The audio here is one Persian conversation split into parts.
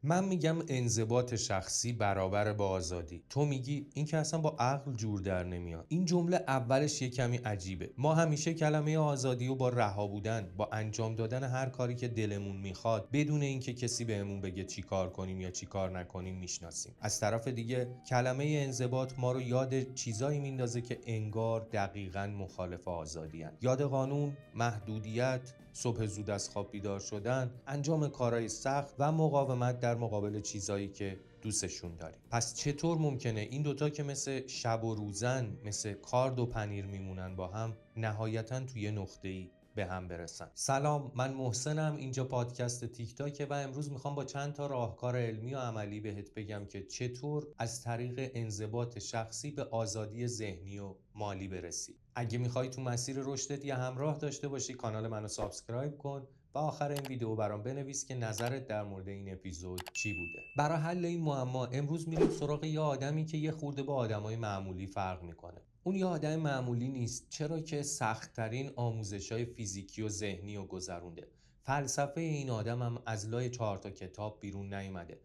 من میگم انضباط شخصی برابر با آزادی. تو میگی این که اصلا با عقل جور در نمیاد. این جمله اولش یه کمی عجیبه. ما همیشه کلمه آزادی رو با رها بودن، با انجام دادن هر کاری که دلمون میخواد بدون اینکه کسی بهمون بگه چی کار کنیم یا چی کار نکنیم میشناسیم. از طرف دیگه کلمه انضباط ما رو یاد چیزایی میندازه که انگار دقیقاً مخالف آزادی هن. یاد قانون، محدودیت، صبح زود از خواب بیدار شدن، انجام کارهای سخت و مقاومت در مقابل چیزایی که دوستشون داریم. پس چطور ممکنه این دوتا که مثل شب و روزن، مثل کارد و پنیر میمونن با هم، نهایتاً توی نقطه‌ای به هم برسن؟ سلام، من محسنم، اینجا پادکست تیک تاکه و امروز میخوام با چند تا راهکار علمی و عملی بهت بگم که چطور از طریق انضباط شخصی به آزادی ذهنی و مالی برسی. اگه میخوای تو مسیر رشدت یه همراه داشته باشی، کانال منو سابسکرایب کن و آخر این ویدیو برام بنویس که نظرت در مورد این اپیزود چی بوده. برای حل این معما امروز میریم سراغ یه آدمی که یه خورده با آدمای معمولی فرق میکنه. اون یه آدم معمولی نیست، چرا که سخت‌ترین آموزش‌های فیزیکی و ذهنی رو گذرونده. فلسفه این آدم هم از لای 4 تا کتاب بیرون نیومده.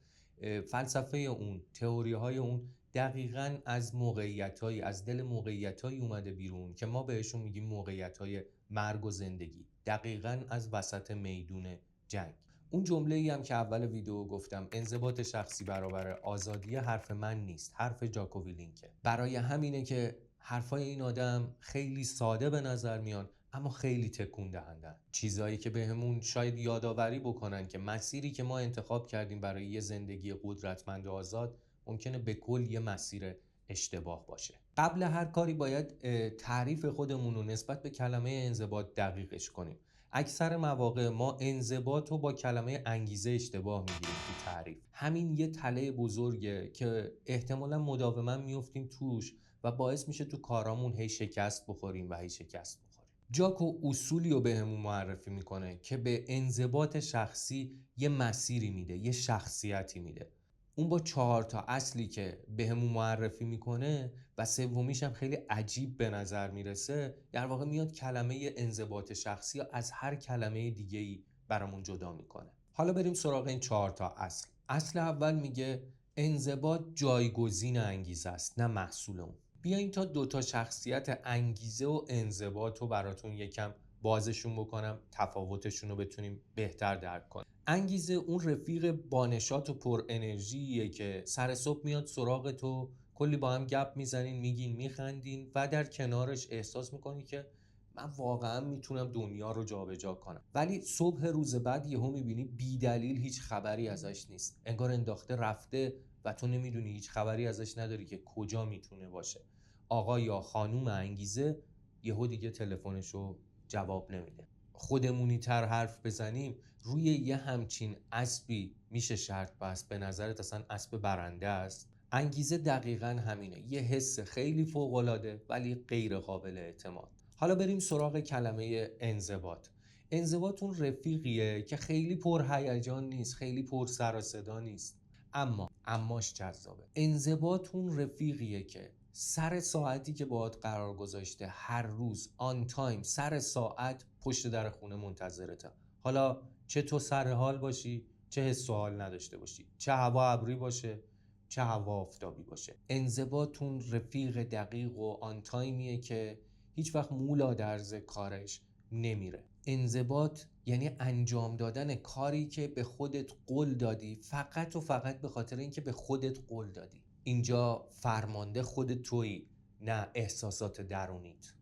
فلسفه اون، تئوری‌های اون دقیقاً از موقعیت‌هایی، از دل موقعیت‌هایی اومده بیرون که ما بهشون میگیم موقعیت‌های مرگ و زندگی. دقیقاً از وسط میدون جنگ. اون جمله‌ای هم که اول ویدیو گفتم، انضباط شخصی برابر آزادی، حرف من نیست، حرف جاکو ویلینکه. برای همینه که حرفای این آدم خیلی ساده به نظر میان اما خیلی تکون دهندن. چیزایی که بهمون شاید یادآوری بکنن که مسیری که ما انتخاب کردیم برای یه زندگی قدرتمند و آزاد ممکنه به کل یه مسیر اشتباه باشه. قبل هر کاری باید تعریف خودمون رو نسبت به کلمه انضباط دقیقش کنیم. اکثر مواقع ما انضباط رو با کلمه انگیزه اشتباه میگیریم تو تعریف. همین یه تله بزرگه که احتمالاً مداوما میفتیم توش و باعث میشه تو کارامون هی شکست بخوریم و هی شکست بخوریم. جاکو اصولی رو بهمون معرفی میکنه که به انضباط شخصی یه مسیری میده، یه شخصیتی میده. اون با 4 تا اصلی که بهمون معرفی میکنه و سومیش هم خیلی عجیب به نظر میرسه، در واقع میاد کلمه انضباط شخصی رو از هر کلمه دیگه‌ای برامون جدا میکنه. حالا بریم سراغ این 4 تا اصل. اصل اول میگه انضباط جایگزین انگیزه است، نه محصول اون. بیاین تا 2 تا شخصیت انگیزه و انضباط رو براتون یکم بازشون بکنم، تفاوتشون رو بتونیم بهتر درک کنیم. انگیزه اون رفیق بانشات و پر انرژیه که سر صبح میاد سراغ تو، کلی با هم گپ میزنین، میگین، میخندین و در کنارش احساس میکنی که من واقعا میتونم دنیا رو جابجا کنم. ولی صبح روز بعد یهو میبینی بی دلیل هیچ خبری ازش نیست، انگار انداخته رفته و تو نمیدونی، هیچ خبری ازش نداری که کجا میتونه باشه. آقا یا خانوم انگیزه یهو دیگه تلفنشو جواب نمیده. خودمونی تر حرف بزنیم، روی یه همچین اسبی میشه شرط بست؟ به نظرت اصلا اسب برنده است؟ انگیزه دقیقاً همینه، یه حس خیلی فوق‌العاده ولی غیر قابل اعتماد. حالا بریم سراغ کلمه انضباط. انضباط اون رفیقیه که خیلی پرهیجان نیست، خیلی پر سر و صدا نیست، اماش جذابه. انضباط اون رفیقیه که سر ساعتی که باهات قرار گذاشته، هر روز آن تایم سر ساعت پشت در خونه منتظرته. حالا چه تو سر حال باشی، چه حس و حال نداشته باشی، چه هوا ابری باشه، چه هوا آفتابی باشه. انضباط اون رفیق دقیق و آن تایمیه که هیچ وقت مولا درز کارش نمیره. انضباط یعنی انجام دادن کاری که به خودت قول دادی، فقط و فقط به خاطر اینکه به خودت قول دادی. اینجا فرمانده خودت تویی، نه احساسات درونیت.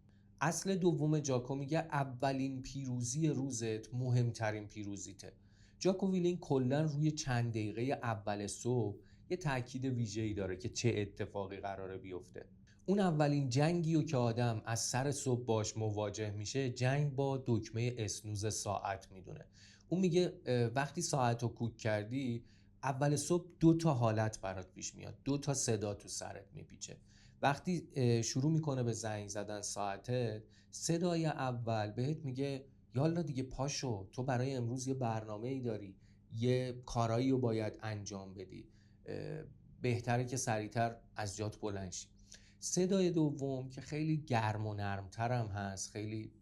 اصل دوم جاکو میگه اولین پیروزی روزت مهمترین پیروزیته. جاکو ویلینگ کلا روی چند دقیقه اول صبح یه تاکید ویژه‌ای داره که چه اتفاقی قراره بیفته. اون اولین جنگی که آدم از سر صبح باش مواجه میشه، جنگ با دکمه اسنوز ساعت میدونه. اون میگه وقتی ساعت رو کوک کردی، اول صبح 2 تا حالت برات پیش میاد، 2 تا صدا تو سرت میپیچه. وقتی شروع میکنه به زنگ زدن ساعتت، صدای اول بهت میگه یالا دیگه پاشو، تو برای امروز یه برنامه‌ای داری، یه کارایی رو باید انجام بدی، بهتره که سریعتر از جات بلند شی. صدای دوم که خیلی گرم و نرمتر هم هست، خیلی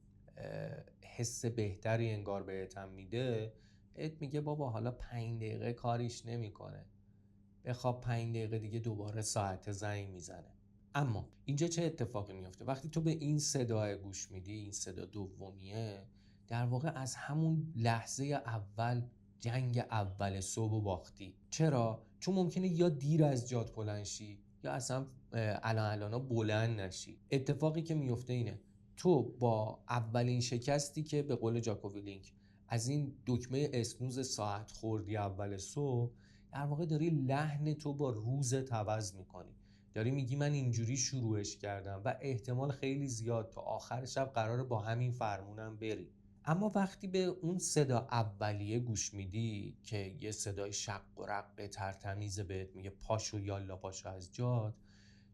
حس بهتری انگار بهت هم میده، بهت میگه بابا حالا 5 دقیقه کاریش نمیکنه، بخواب 5 دقیقه دیگه دوباره ساعت زنگ میزنه. اما اینجا چه اتفاقی میفته؟ وقتی تو به این صدا گوش میدی، این صدا دومیه، در واقع از همون لحظه اول جنگ اول صبح باختی. چرا؟ چون ممکنه یا دیر از جات بلند شی یا اصلا الانا بلند نشی. اتفاقی که میفته اینه تو با اولین شکستی که به قول جاکو ویلینک از این دکمه اسنوز ساعت خوردی اول صبح، در واقع داری لحن تو با روزت عوض میکنی. داری میگی من اینجوری شروعش کردم و احتمال خیلی زیاد تا آخر شب قراره با همین فرمونم بری. اما وقتی به اون صدا اولیه گوش میدی که یه صدای شق و رق ترتمیز بهت میگه پاشو یالا پاشو از جات،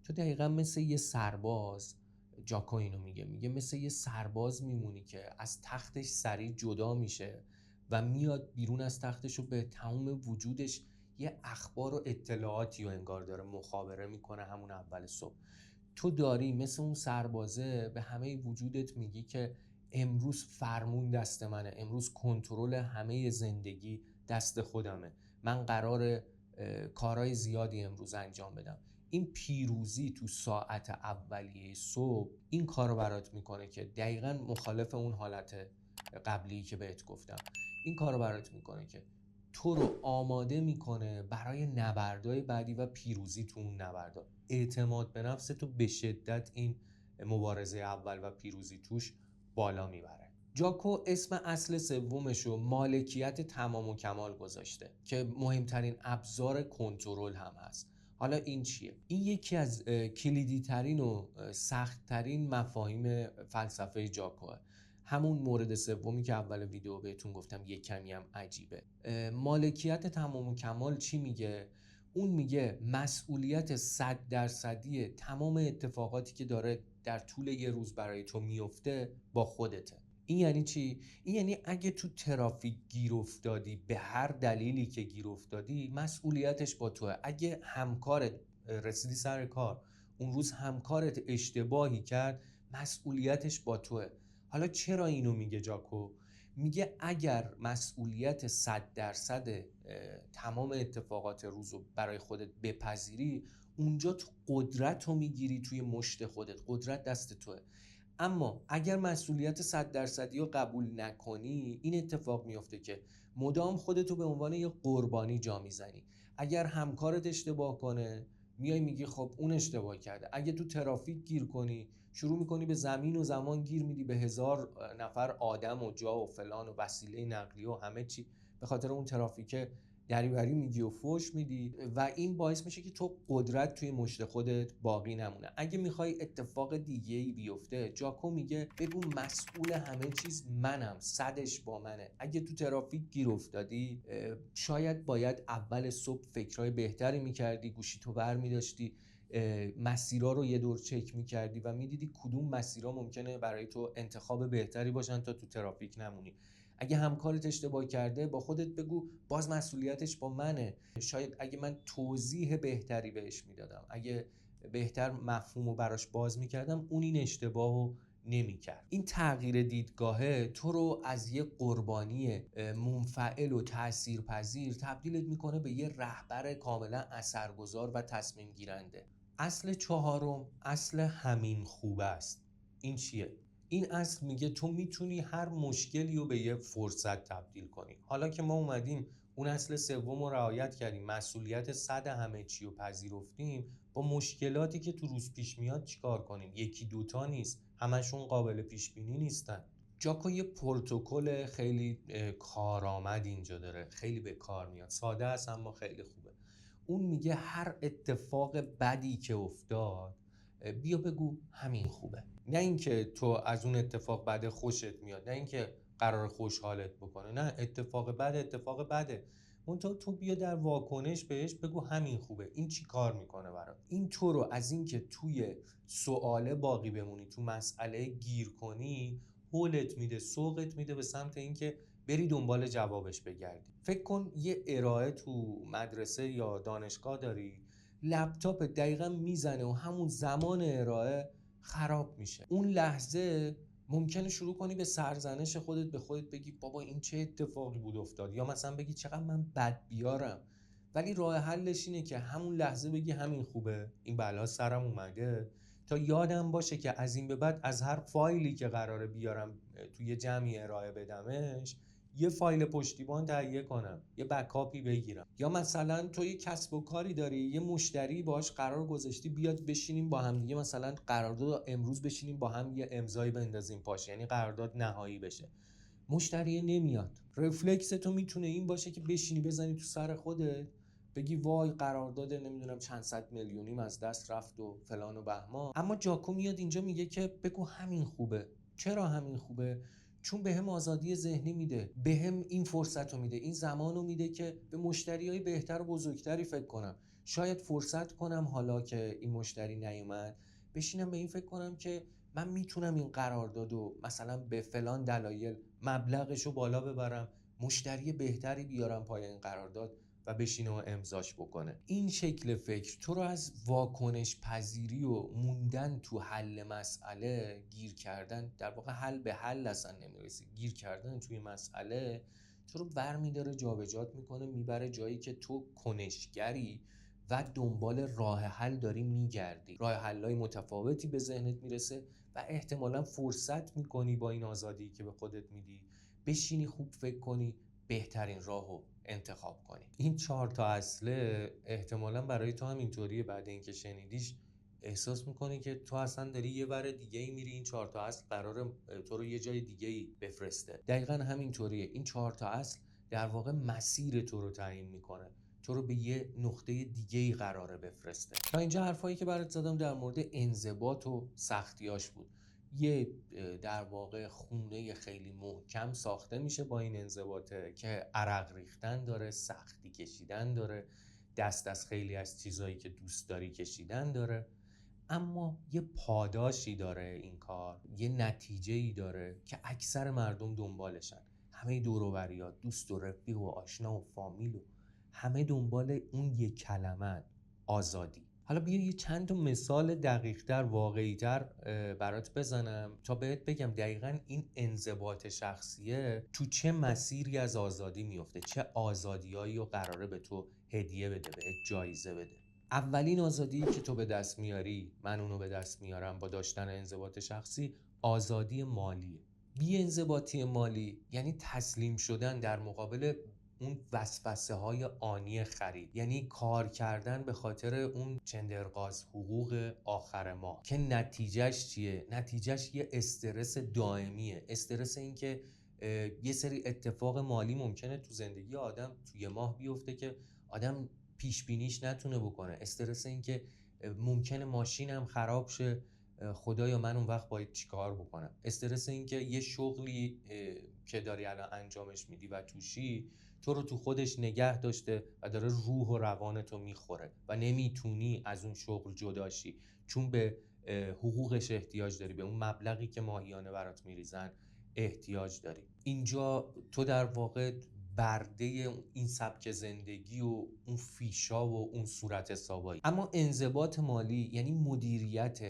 تو دقیقا مثل یه سرباز، جاکو اینو میگه مثل یه سرباز میمونی که از تختش سریع جدا میشه و میاد بیرون از تختش و به تمام وجودش یه اخبار و اطلاعاتی و انگار داره مخابره میکنه همون اول صبح. تو داری مثل اون سربازه به همه وجودت میگی که امروز فرمون دست منه، امروز کنترل همه زندگی دست خودمه، من قراره کارهای زیادی امروز انجام بدم. این پیروزی تو ساعت اولیه صبح این کار رو برات میکنه که دقیقاً مخالف اون حالت قبلی که بهت گفتم. این کار رو برات میکنه که تو رو آماده میکنه برای نبردهای بعدی و پیروزی تو اون نبردها. اعتماد به نفس تو به شدت این مبارزه اول و پیروزی توش بالا میبره. جاکو اسم اصل سومشو مالکیت تمام و کمال گذاشته که مهمترین ابزار کنترل هم هست. حالا این چیه؟ این یکی از کلیدی ترین و سخت ترین مفاهیم فلسفه جاکوه. همون مورد سومی که اول ویدیو بهتون گفتم یک کمی هم عجیبه. مالکیت تمام و کمال چی میگه؟ اون میگه مسئولیت 100% تمام اتفاقاتی که داره در طول یه روز برای تو میفته با خودته. این یعنی چی؟ این یعنی اگه تو ترافیک گیر افتادی، به هر دلیلی که گیر افتادی، مسئولیتش با توه. اگه همکارت رسیدی سر کار، اون روز همکارت اشتباهی کرد، مسئولیتش با توه. حالا چرا اینو میگه جاکو؟ میگه اگر مسئولیت 100% تمام اتفاقات روزو برای خودت بپذیری، اونجا تو قدرت رو میگیری توی مشت خودت، قدرت دست توه. اما اگر مسئولیت 100% رو قبول نکنی، این اتفاق میفته که مدام خودتو به عنوان یه قربانی جا میزنی. اگر همکارت اشتباه کنه، میای میگی خب اون اشتباه کرده. اگه تو ترافیک گیر کنی، شروع میکنی به زمین و زمان گیر میدی، به 1000 نفر آدم و جا و فلان و وسیله نقلیه و همه چی، به خاطر اون ترافیک دریوری میگی و فوش میدی و این باعث میشه که تو قدرت توی مشت خودت باقی نمونه. اگه میخوای اتفاق دیگه ای بیفته، جاکو میگه بگو مسئول همه چیز منم، صدش با منه. اگه تو ترافیک گیر افتادی، شاید باید اول صبح فکرهای بهتری میکردی، گوشی تو بر میداشتی، مسیرها رو یه دور چک میکردی و میدیدی کدوم مسیرها ممکنه برای تو انتخاب بهتری باشن تا تو ترافیک نمونی. اگه همکارت اشتباه کرده، با خودت بگو باز مسئولیتش با منه. شاید اگه من توضیح بهتری بهش میدادم، اگه بهتر مفهومو براش باز میکردم، اون این اشتباهو نمیکرد. این تغییر دیدگاهه تو رو از یه قربانی منفعل و تاثیرپذیر تبدیلت میکنه به یه رهبر کاملا اثرگذار و تصمیم گیرنده. اصل چهارم، اصل همین خوب است. این چیه؟ این اصل میگه تو میتونی هر مشکلی رو به یه فرصت تبدیل کنی. حالا که ما اومدیم اون اصل سوم رو رعایت کردیم، مسئولیت 100 همه چی رو پذیرفتیم، با مشکلاتی که تو روز پیش میاد چیکار کنیم؟ یکی دوتا نیست، همشون قابل پیش بینی نیستن. جاکو یه پروتکل خیلی کارآمد اینجا داره، خیلی به کار میاد، ساده است اما خیلی خوبه. اون میگه هر اتفاق بدی که افتاد، بیا بگو همین خوبه. نه اینکه تو از اون اتفاق بده خوشت میاد، نه اینکه قرار خوشحالت بکنه، نه، اتفاق بده. اون تو بیا در واکنش بهش بگو همین خوبه. این چی کار میکنه برات؟ این تو رو از اینکه توی سواله باقی بمونی، تو مسئله گیر کنی، هولت میده، سوقت میده به سمت اینکه بری دنبال جوابش بگردی. فکر کن یه ارائه تو مدرسه یا دانشگاه داری، لپتاپ دقیقا میزنه و همون زمان ارائه خراب میشه. اون لحظه ممکنه شروع کنی به سرزنش خودت، به خودت بگی بابا این چه اتفاقی بود افتاد، یا مثلا بگی چقدر من بد بیارم. ولی راه حلش اینه که همون لحظه بگی همین خوبه، این بلا سرم اومده، تا یادم باشه که از این به بعد از هر فایلی که قراره بیارم توی جمعی ارائه بدمش، یه فایل پشتیبان تهیه کنم، یه بکاپی بگیرم. یا مثلا تو یه کسب و کاری داری، یه مشتری باهاش قرار گذاشتی بیاد بشینیم با هم دیگه، مثلا قرارداد امروز بشینیم با هم یه امضایی بندازیم پاش، یعنی قرارداد نهایی بشه. مشتری نمیاد، رفلکس تو میتونه این باشه که بشینی بزنی تو سر خودت، بگی وای قرارداد نمیدونم چند صد میلیونیم از دست رفت و فلان و بهمان. اما جاکو میاد اینجا میگه که بگو همین خوبه. چرا همین خوبه؟ چون بهم آزادی ذهنی میده، بهم این فرصت رو میده، این زمان رو میده که به مشتریای بهتر و بزرگتری فکر کنم. شاید فرصت کنم حالا که این مشتری نیومد، بشینم به این فکر کنم که من میتونم این قراردادو مثلا به فلان دلایل مبلغش رو بالا ببرم، مشتری بهتری بیارم پای این قرارداد و بشینه و امضاش بکنه. این شکل فکر تو رو از واکنش پذیری و موندن تو حل مسئله، گیر کردن در واقع حل به حل اصلا نمیرسی، گیر کردن توی مسئله تو رو برمیداره، جابجات میکنه، میبره جایی که تو کنشگری و دنبال راه حل داری میگردی، راه حل‌های متفاوتی به ذهنت میرسه و احتمالاً فرصت میکنی با این آزادی که به خودت میدی بشینی خوب فکر کنی، بهترین راهو انتخاب کنی. این 4 تا اصله احتمالاً برای تو هم اینطوریه، بعد اینکه شنیدیش احساس میکنی که تو اصلا داری یه ور دیگه ای میری، این 4 تا اصل قراره تو رو یه جای دیگه ای بفرسته. دقیقاً همینطوریه، این 4 تا اصل در واقع مسیر تو رو تعیین میکنه، تو رو به یه نقطه دیگه ای قراره بفرسته. تا اینجا حرفایی که برات زدم در مورد انضباط و سختیاش بود. یه در واقع خونه خیلی محکم ساخته میشه با این انضباطه که عرق ریختن داره، سختی کشیدن داره، دست از خیلی از چیزایی که دوست داری کشیدن داره، اما یه پاداشی داره این کار، یه نتیجه‌ای داره که اکثر مردم دنبالشن. همه دور و بریات، دوست و رفیق و آشنا و فامیل و همه دنبال اون یک کلمه، آزادی. حالا بیا یه چند تا مثال دقیق‌تر، واقعی‌تر برات بزنم تا بهت بگم دقیقاً این انضباط شخصیه تو چه مسیری از آزادی میفته، چه آزادیایی رو قراره به تو هدیه بده، بهت جایزه بده. اولین آزادی که تو به دست میاری، من اونو به دست میارم با داشتن انضباط شخصی، آزادی مالیه. بی انضباطی مالی یعنی تسلیم شدن در مقابل اون وسوسه های آنی خرید، یعنی کار کردن به خاطر اون چندرغاز حقوق آخر ماه که نتیجهش چیه؟ نتیجهش یه استرس دائمیه، استرس این که یه سری اتفاق مالی ممکنه تو زندگی آدم توی ماه بیفته که آدم پیش بینیش نتونه بکنه، استرس این که ممکنه ماشینم خراب شه، خدایا من اون وقت باید چیکار بکنم، استرس این که یه شغلی که داری الان انجامش میدی و توشی تو رو تو خودش نگه داشته و داره روح و روانتو میخوره و نمیتونی از اون شغل جداشی چون به حقوقش احتیاج داری، به اون مبلغی که ماهیانه برات میریزن احتیاج داری. اینجا تو در واقع برده این سبک زندگی و اون فیشا و اون صورت حسابایی. اما انضباط مالی یعنی مدیریت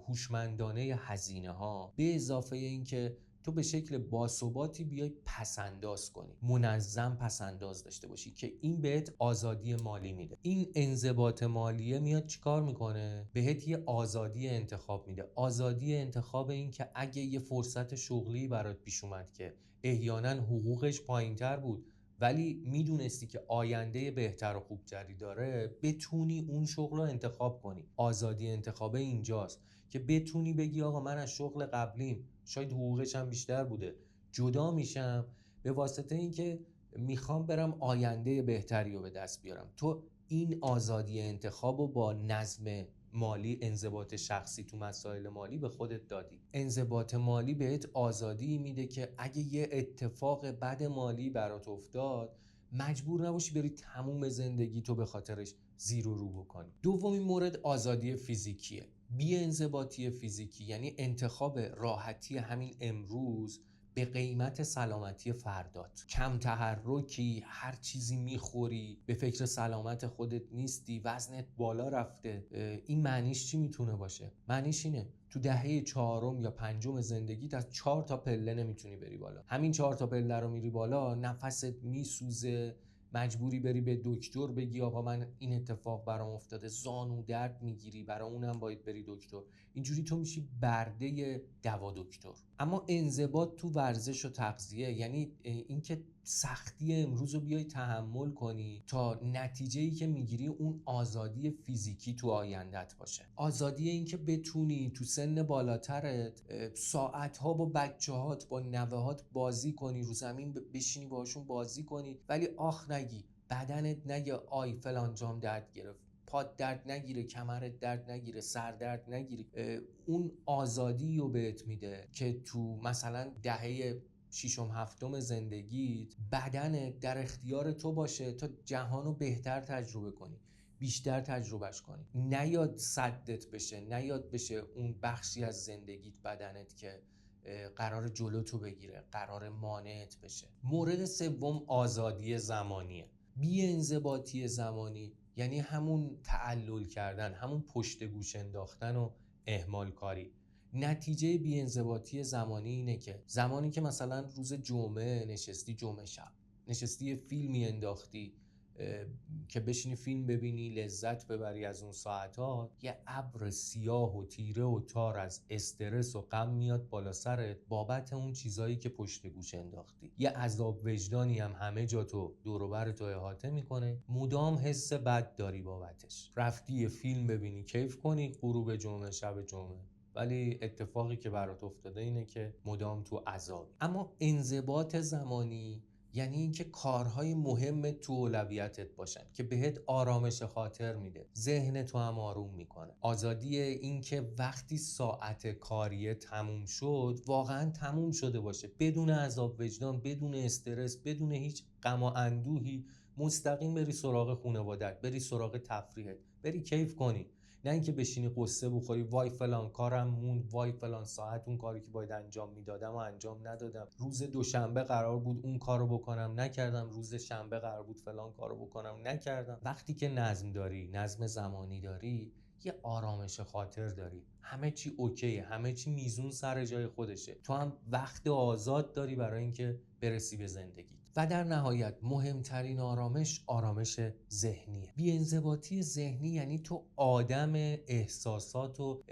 هوشمندانه هزینه ها، به اضافه اینکه تو به شکل باثباتی بیای پسنداز کنی، منظم پسنداز داشته باشی که این بهت آزادی مالی میده. این انضباط مالیه میاد چیکار میکنه؟ بهت یه آزادی انتخاب میده، آزادی انتخاب این که اگه یه فرصت شغلی برات پیش اومد که احیانا حقوقش پایینتر بود ولی میدونستی که آینده بهتر و خوبتری داره، بتونی اون شغل رو انتخاب کنی. آزادی انتخاب اینجاست که بتونی بگی آقا من از شغل قبلیم شاید حقوقش هم بیشتر بوده جدا میشم به واسطه اینکه میخوام برم آینده بهتری رو به دست بیارم. تو این آزادی انتخاب رو با نظم مالی، انضباط شخصی تو مسائل مالی به خودت دادی. انضباط مالی بهت آزادی میده که اگه یه اتفاق بد مالی برات افتاد مجبور نباشی بری تموم زندگی تو به خاطرش زیر و رو بکنی. دومین مورد آزادی فیزیکیه. بی انضباطی فیزیکی یعنی انتخاب راحتی همین امروز به قیمت سلامتی فردات. کم تحرکی، هر چیزی میخوری، به فکر سلامت خودت نیستی، وزنت بالا رفته. این معنیش چی میتونه باشه؟ معنیش اینه تو دهه 4 یا 5 زندگیت از 4 تا پله نمیتونی بری بالا. همین 4 تا پله رو میری بالا، نفست میسوزه، مجبوری بری به دکتر بگی آقا من این اتفاق برام افتاده، زانو درد میگیری، برای اونم باید بری دکتر. اینجوری تو میشی برده دوا دکتر. اما انضباط تو ورزش و تغذیه یعنی اینکه سختی امروز رو بیای تحمل کنی تا نتیجه‌ای که میگیری اون آزادی فیزیکی تو آیندت باشه. آزادی اینکه بتونی تو سن بالاترت ساعت‌ها با بچه‌هات، با نوه‌هات بازی کنی، رو زمین بشینی باهاشون بازی کنی، ولی آخ نگی، بدنت نگه آی فلان جام درد گرفت، پات درد نگیره، کمرت درد نگیره، سر درد نگیری. اون آزادی رو بهت میده که تو مثلا دهه 6-7 زندگیت بدنت در اختیار تو باشه تا جهان رو بهتر تجربه کنی، بیشتر تجربهش کنی. نیاد صدت بشه، نیاد بشه اون بخشی از زندگیت بدنت که قرار جلوتو بگیره، قرار مانعت بشه. مورد سوم آزادی زمانیه. بی‌انضباطی زمانی یعنی همون تعلل کردن، همون پشت گوش انداختن و اهمال کاری. نتیجه بی‌انضباطی زمانی اینه که زمانی که مثلا روز جمعه نشستی، جمعه شب نشستی یه فیلمی انداختی که بشینی فیلم ببینی، لذت ببری از اون ساعتها، یه ابر سیاه و تیره و تار از استرس و غم میاد بالا سرت بابت اون چیزایی که پشت گوش انداختی. یه عذاب وجدانی هم همه جا تو دور و بر تو احاطه میکنه، مدام حس بد داری بابتش. رفتی یه فیلم ببینی، کیف کنی غروب جمعه، شب جمعه، ولی اتفاقی که برات افتاده اینه که مدام تو عذابی. اما انضباط زمانی یعنی اینکه کارهای مهم تو اولویتت باشن که بهت آرامش خاطر میده، ذهن تو هم آروم میکنه. آزادی اینکه وقتی ساعت کاریه تموم شد واقعا تموم شده باشه، بدون عذاب وجدان، بدون استرس، بدون هیچ غم و اندوهی، مستقیم بری سراغ خانواده‌ات، بری سراغ تفریحت، بری کیف کنی. نه اینکه بشینی قصه بخوری وای فلان کارم موند، وای فلان ساعت اون کاری که باید انجام میدادم و انجام ندادم، روز دوشنبه قرار بود اون کارو بکنم نکردم، روز شنبه قرار بود فلان کارو بکنم نکردم. وقتی که نظم داری، نظم زمانی داری، یه آرامش خاطر داری، همه چی اوکیه، همه چی میزون سر جای خودشه، تو هم وقت آزاد داری برای اینکه برسی به زندگی. و در نهایت مهمترین آرامش، آرامش ذهنیه. بی‌انضباطی ذهنی یعنی تو آدم احساسات و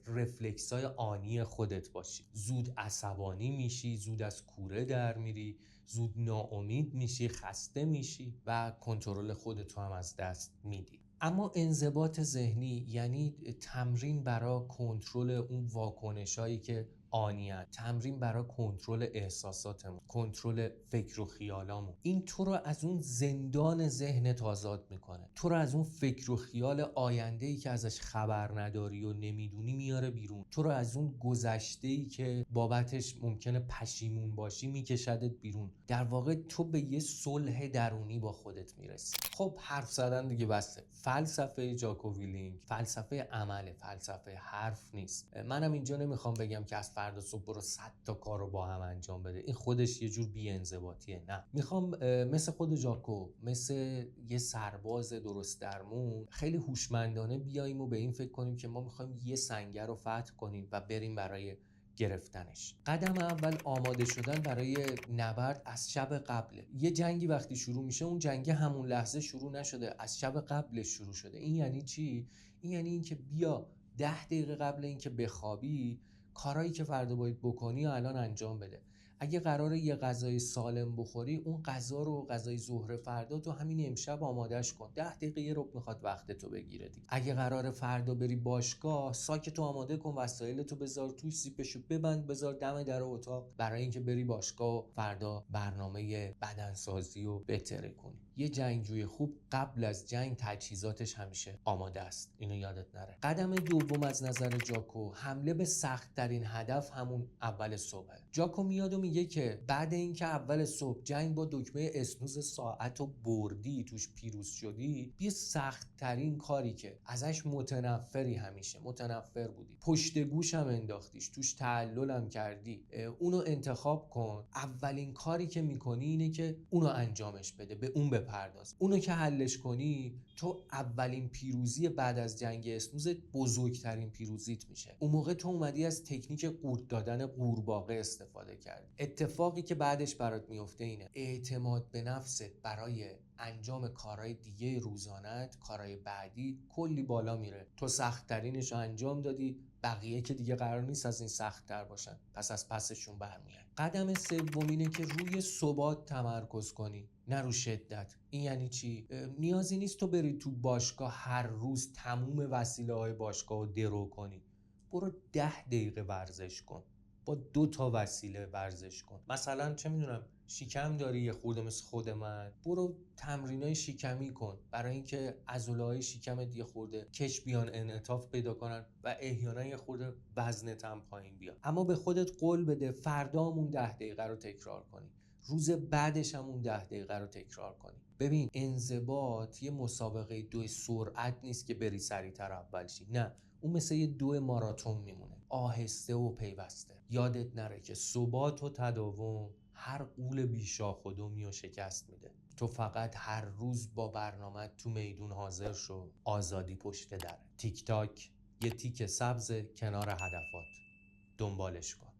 رفلکسای آنی خودت باشی. زود عصبانی میشی، زود از کوره در میری، زود ناامید میشی، خسته میشی و کنترل خودت هم از دست میدی. اما انضباط ذهنی یعنی تمرین برای کنترل اون واکنشایی که آنیت، تمرین برای کنترل احساساتمون، کنترل فکر و خیالامون. این تو رو از اون زندان ذهنت آزاد میکنه، تو رو از اون فکر و خیال آینده‌ای که ازش خبر نداری و نمیدونی میاره بیرون، تو رو از اون گذشته‌ای که بابتش ممکنه پشیمون باشی میکشدت بیرون. در واقع تو به یه صلح درونی با خودت میرسی. خب حرف زدن دیگه بسه. فلسفه جاکو ویلینگ فلسفه عمله، فلسفه حرف نیست. منم اینجا نمیخوام بگم که از فردا صبح برو 100 تا کار رو با هم انجام بده، این خودش یه جور بی‌انضباطیه. نه، میخوام مثل خود جاکو، مثل یه سرباز درست درمون، خیلی هوشمندانه بیاییم و به این فکر کنیم که ما میخوایم یه سنگر رو فتح کنیم و بریم برای گرفتنش. قدم اول آماده شدن برای نبرد از شب قبله. یه جنگی وقتی شروع میشه، اون جنگ همون لحظه شروع نشده، از شب قبلش شروع شده. این یعنی چی؟ این یعنی اینکه بیا 10 دقیقه قبل اینکه بخوابی کارهایی که فردا باید بکنی و الان انجام بده. اگه قراره یه غذای سالم بخوری، اون غذا رو، غذای ظهر فردا تو همین امشب آمادهش کن. 10 دقیقه یه ربع میخواد وقت تو بگیره دیگه. اگه قراره فردا بری باشگاه، ساکت آماده کن، وسایلتو بذار توی زیپشو ببند، بذار دم در اتاق برای اینکه بری باشگاه و فردا برنامه بدنسازی رو بهتره کنی. یه جنگجوی خوب قبل از جنگ تجهیزاتش همیشه آماده است، اینو یادت نره. قدم دوم از نظر جاکو حمله به سخت ترین هدف همون اول صبحه. جاکو میاد و میگه که بعد اینکه اول صبح جنگ با دکمه اسنوز ساعت و بردی، توش پیروز شدی، بیا سخت ترین کاری که ازش متنفری، همیشه متنفر بودی، پشت گوشم انداختیش، توش تعللم کردی، اونو انتخاب کن. اولین کاری که میکنی اینه که اونو انجامش بده، به اون بپرداز. اونو که حلش کنی تو اولین پیروزی بعد از جنگ اسنوز بزرگترین پیروزیت میشه. اون موقع تو اومدی از تکنیک قورت دادن قورباغه استفاده کردی. اتفاقی که بعدش برات میفته اینه اعتماد به نفست برای انجام کارهای دیگه روزانت، کارهای بعدی کلی بالا میره. تو سخت‌ترینش رو انجام دادی، بقیه که دیگه قرار نیست از این سخت‌تر باشن، پس از پسشون برمیای. قدم سوم اینه که روی ثبات تمرکز کنی، نه رو شدت. این یعنی چی؟ نیازی نیست تو بری تو باشگاه هر روز تموم وسیله‌های باشگاه رو درو کنی. برو 10 دقیقه ورزش کن، با 2 تا وسیله ورزش کن. مثلا چه میدونم شکم داری یه خورده مثل خود من، برو تمرینای شکمی کن برای اینکه عضله‌های شکمت یه خورده کش بیان، انعطاف پیدا کنن و احیانا یه خورده وزنت هم پایین بیاد. اما به خودت قول بده فردا همون 10 دقیقه رو تکرار کنی، روز بعدش هم اون 10 دقیقه رو تکرار کنی. ببین انضباط یه مسابقه 2 سرعت نیست که بری سریعتر اول شی، نه، اون مثل یه 2 ماراتون میمونه، آهسته و پیوسته. یادت نره که ثبات و تداوم هر غول بیشاخ و دمی رو شکست میده. تو فقط هر روز با برنامه تو میدون حاضر شو، آزادی پشت دره. تیک تاک، یه تیک سبز کنار هدفات، دنبالش کن.